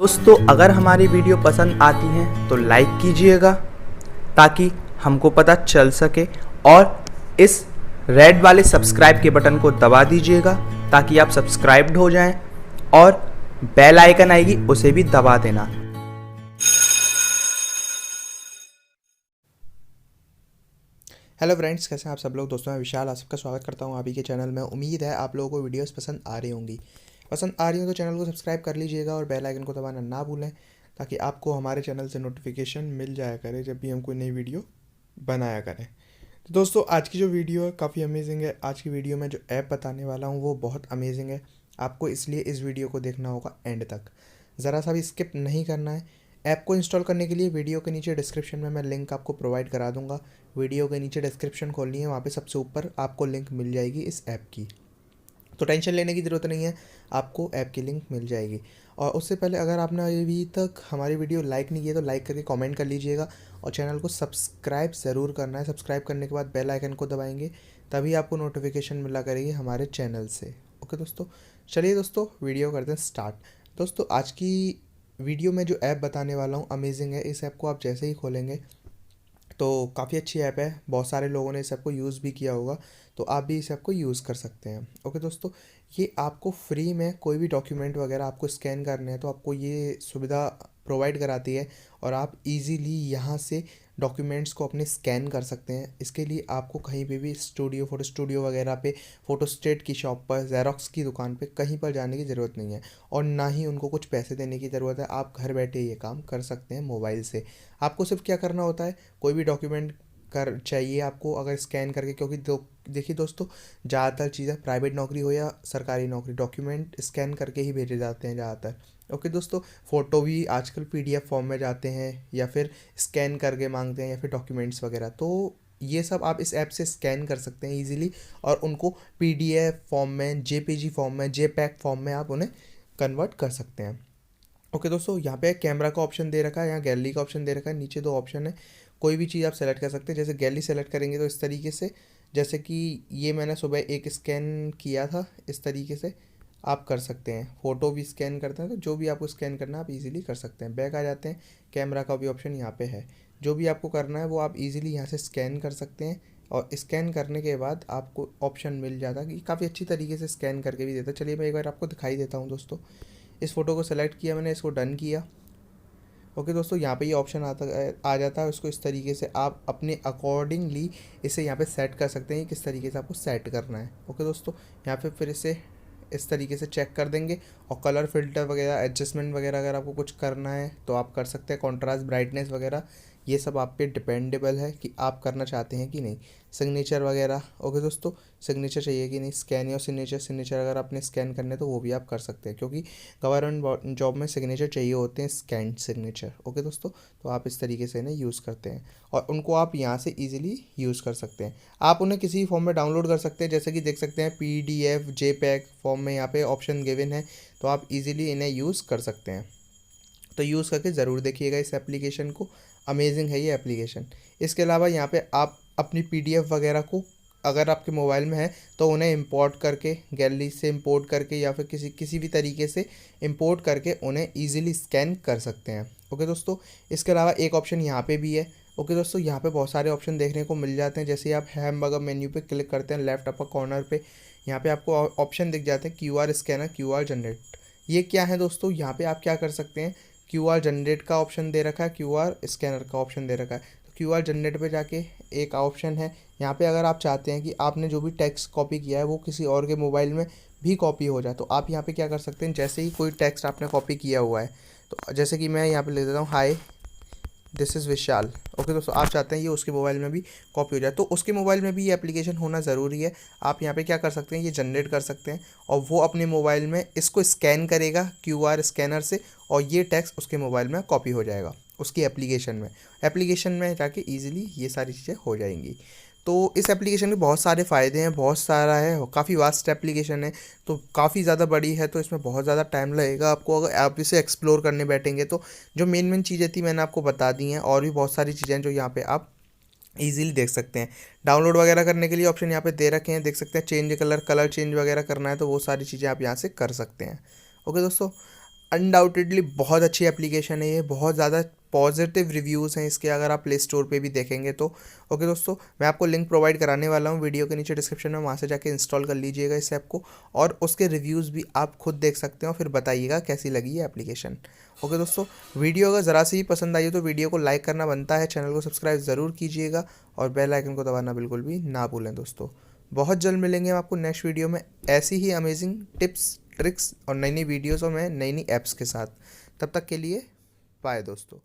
दोस्तों अगर हमारी वीडियो पसंद आती है तो लाइक कीजिएगा ताकि हमको पता चल सके, और इस रेड वाले सब्सक्राइब के बटन को दबा दीजिएगा ताकि आप सब्सक्राइब्ड हो जाएं, और बेल आइकन आएगी उसे भी दबा देना। हेलो फ्रेंड्स, कैसे हैं आप सब लोग। दोस्तों मैं विशाल आप सबका स्वागत करता हूं आप ही के चैनल में। उम्मीद है आप लोगों को वीडियोस पसंद आ रही होंगी। पसंद आ रही हो तो चैनल को सब्सक्राइब कर लीजिएगा और बेल आइकन को दबाना ना भूलें ताकि आपको हमारे चैनल से नोटिफिकेशन मिल जाया करे जब भी हम कोई नई वीडियो बनाया करें। तो दोस्तों आज की जो वीडियो है काफ़ी अमेजिंग है। आज की वीडियो में जो ऐप बताने वाला हूँ वो बहुत अमेजिंग है। आपको इसलिए इस वीडियो को देखना होगा एंड तक, ज़रा सा भी स्किप नहीं करना है। ऐप को इंस्टॉल करने के लिए वीडियो के नीचे डिस्क्रिप्शन में मैं लिंक आपको प्रोवाइड करा दूंगा। वीडियो के नीचे डिस्क्रिप्शन खोलनी है, वहाँ पे सबसे ऊपर आपको लिंक मिल जाएगी इस ऐप की। तो टेंशन लेने की ज़रूरत नहीं है, आपको ऐप की लिंक मिल जाएगी। और उससे पहले अगर आपने अभी तक हमारी वीडियो लाइक नहीं किया तो लाइक करके कमेंट कर लीजिएगा, और चैनल को सब्सक्राइब ज़रूर करना है। सब्सक्राइब करने के बाद बेल आइकन को दबाएंगे तभी आपको नोटिफिकेशन मिला करेगी हमारे चैनल से। ओके दोस्तों, चलिए दोस्तों वीडियो करते हैं स्टार्ट। दोस्तों आज की वीडियो में जो ऐप बताने वाला हूँ अमेजिंग है। इस ऐप को आप जैसे ही खोलेंगे तो काफ़ी अच्छी ऐप है, बहुत सारे लोगों ने इस ऐप को यूज़ भी किया होगा, तो आप भी इस ऐप को यूज़ कर सकते हैं। ओके दोस्तों, ये आपको फ्री में कोई भी डॉक्यूमेंट वगैरह आपको स्कैन करने हैं तो आपको ये सुविधा प्रोवाइड कराती है, और आप इजीली यहाँ से डॉक्यूमेंट्स को अपने स्कैन कर सकते हैं। इसके लिए आपको कहीं पे भी स्टूडियो, फ़ोटो स्टूडियो वगैरह पे, फ़ोटो स्टेट की शॉप पर, ज़ेरॉक्स की दुकान पे कहीं पर जाने की ज़रूरत नहीं है, और ना ही उनको कुछ पैसे देने की ज़रूरत है। आप घर बैठे ये काम कर सकते हैं मोबाइल से। आपको सिर्फ क्या करना होता है, कोई भी डॉक्यूमेंट कर चाहिए आपको अगर स्कैन करके, क्योंकि देखिए दोस्तों, ज़्यादातर चीज़ें प्राइवेट नौकरी हो या सरकारी नौकरी, डॉक्यूमेंट स्कैन करके ही भेजे जाते हैं ज़्यादातर। ओके दोस्तों, फ़ोटो भी आजकल पीडीएफ फॉर्म में जाते हैं या फिर स्कैन करके मांगते हैं, या फिर डॉक्यूमेंट्स वगैरह, तो ये सब आप इस ऐप से स्कैन कर सकते हैं ईजिली, और उनको पीडीएफ फॉर्म में, जेपीजी फॉर्म में, जेपैक फॉर्म में आप उन्हें कन्वर्ट कर सकते हैं। ओके दोस्तों, यहाँ पे कैमरा का ऑप्शन दे रखा है, यहाँ गैलरी का ऑप्शन दे रखा है, नीचे दो ऑप्शन है। कोई भी चीज़ आप सेलेक्ट कर सकते हैं। जैसे गैलरी सेलेक्ट करेंगे तो इस तरीके से, जैसे कि ये मैंने सुबह एक स्कैन किया था, इस तरीके से आप कर सकते हैं। फ़ोटो भी स्कैन करते हैं तो जो भी आपको स्कैन करना है आप इजीली कर सकते हैं। बैक आ जाते हैं, कैमरा का भी ऑप्शन यहाँ पे है। जो भी आपको करना है वो आप इजीली यहाँ से स्कैन कर सकते हैं, और स्कैन करने के बाद आपको ऑप्शन मिल जाता है कि काफ़ी अच्छी तरीके से स्कैन करके भी देता है। चलिए मैं एक बार आपको दिखाई देता हूँ दोस्तों। इस फ़ोटो को सेलेक्ट किया मैंने, इसको डन किया। ओके दोस्तों, यहाँ पे ये ऑप्शन आ जाता है। उसको इस तरीके से आप अपने अकॉर्डिंगली इसे यहाँ पे सेट कर सकते हैं, किस तरीके से आपको सेट करना है। ओके दोस्तों, यहाँ पे फिर इसे इस तरीके से चेक कर देंगे, और कलर फिल्टर वगैरह, एडजस्टमेंट वगैरह अगर आपको कुछ करना है तो आप कर सकते हैं। कॉन्ट्रास्ट, ब्राइटनेस वगैरह ये सब आप पे डिपेंडेबल है कि आप करना चाहते हैं कि नहीं। सिग्नेचर वगैरह, ओके दोस्तों, सिग्नेचर चाहिए कि नहीं, स्कैन या सिग्नेचर अगर आपने स्कैन करने तो वो भी आप कर सकते हैं, क्योंकि गवर्नमेंट जॉब में सिग्नेचर चाहिए होते हैं, स्कैन सिग्नेचर। ओके दोस्तों, तो आप इस तरीके से इन्हें यूज़ करते हैं, और उनको आप यहाँ से ईजिली यूज़ कर सकते हैं। आप उन्हें किसी भी फॉर्म में डाउनलोड कर सकते हैं, जैसे कि देख सकते हैं पीडीएफ, जेपैक फॉर्म में यहाँ पे ऑप्शन गिवन है, तो आप इजीली इन्हें यूज़ कर सकते हैं। तो यूज़ करके ज़रूर देखिएगा इस एप्लीकेशन को, अमेजिंग है ये एप्लीकेशन। इसके अलावा यहाँ पे आप अपनी पीडीएफ वगैरह को अगर आपके मोबाइल में है तो उन्हें इंपोर्ट करके, गैलरी से इंपोर्ट करके, या फिर किसी भी तरीके से इंपोर्ट करके उन्हें ईजिली स्कैन कर सकते हैं। ओके दोस्तों, इसके अलावा एक ऑप्शन यहाँ पे भी है। ओके दोस्तों, यहाँ पे बहुत सारे ऑप्शन देखने को मिल जाते हैं। जैसे आप हैमबर्गर मेन्यू पे क्लिक करते हैं, लेफ्ट अपर कॉर्नर पे यहाँ पे आपको ऑप्शन दिख जाते हैं, क्यूआर स्कैनर, क्यूआर जनरेट। ये क्या है दोस्तों, यहाँ पे आप क्या कर सकते हैं, क्यूआर जनरेट का ऑप्शन दे रखा है, क्यूआर स्कैनर का ऑप्शन दे रखा है। तो क्यूआर जनरेट पे जाके एक ऑप्शन है, यहाँ पे अगर आप चाहते हैं कि आपने जो भी टेक्स्ट कॉपी किया है वो किसी और के मोबाइल में भी कॉपी हो जाए, तो आप यहाँ पे क्या कर सकते हैं, जैसे ही कोई टेक्स्ट आपने कॉपी किया हुआ है, तो जैसे कि मैं यहाँ पे लिख देता हूँ, hi this is Vishal. Okay दोस्तों, आप चाहते हैं ये उसके मोबाइल में भी कॉपी हो जाए, तो उसके मोबाइल में भी ये एप्लीकेशन होना ज़रूरी है। आप यहाँ पे क्या कर सकते हैं, ये जनरेट कर सकते हैं, और वो अपने मोबाइल में इसको स्कैन करेगा क्यूआर स्कैनर से, और ये टेक्स्ट उसके मोबाइल में कॉपी हो जाएगा उसकी एप्लीकेशन में जाके ईजिली ये सारी चीज़ें हो जाएंगी। तो इस एप्लीकेशन के बहुत सारे फ़ायदे हैं, बहुत सारा है, काफ़ी वास्ट एप्लीकेशन है, तो काफ़ी ज़्यादा बड़ी है, तो इसमें बहुत ज़्यादा टाइम लगेगा आपको अगर आप इसे एक्सप्लोर करने बैठेंगे तो। जो मेन चीज़ें थी मैंने आपको बता दी हैं, और भी बहुत सारी चीज़ें हैं जो यहाँ पे आप इजीली देख सकते हैं। डाउनलोड वगैरह करने के लिए ऑप्शन यहाँ पे दे रखे हैं, देख सकते हैं। चेंज कलर चेंज वगैरह करना है तो वो सारी चीज़ें आप यहाँ से कर सकते हैं। ओके दोस्तों, अनडाउटेडली बहुत अच्छी एप्लीकेशन है ये, बहुत ज़्यादा पॉजिटिव रिव्यूज़ हैं इसके अगर आप प्ले स्टोर पे भी देखेंगे तो। ओके दोस्तों, मैं आपको लिंक प्रोवाइड कराने वाला हूँ वीडियो के नीचे डिस्क्रिप्शन में, वहाँ से जाके इंस्टॉल कर लीजिएगा इस ऐप को, और उसके रिव्यूज़ भी आप खुद देख सकते हो, फिर बताइएगा कैसी लगी ये एप्लीकेशन। ओके दोस्तों, वीडियो अगर ज़रा सी ही पसंद आई हो तो वीडियो को लाइक करना बनता है, चैनल को सब्सक्राइब ज़रूर कीजिएगा और बेल आइकन को दबाना बिल्कुल भी ना भूलें दोस्तों। बहुत जल्द मिलेंगे हम आपको नेक्स्ट वीडियो में ऐसी ही अमेजिंग टिप्स, ट्रिक्स और नई नई वीडियोज़ और मैं नई नई ऐप्स के साथ। तब तक के लिए बाय दोस्तों।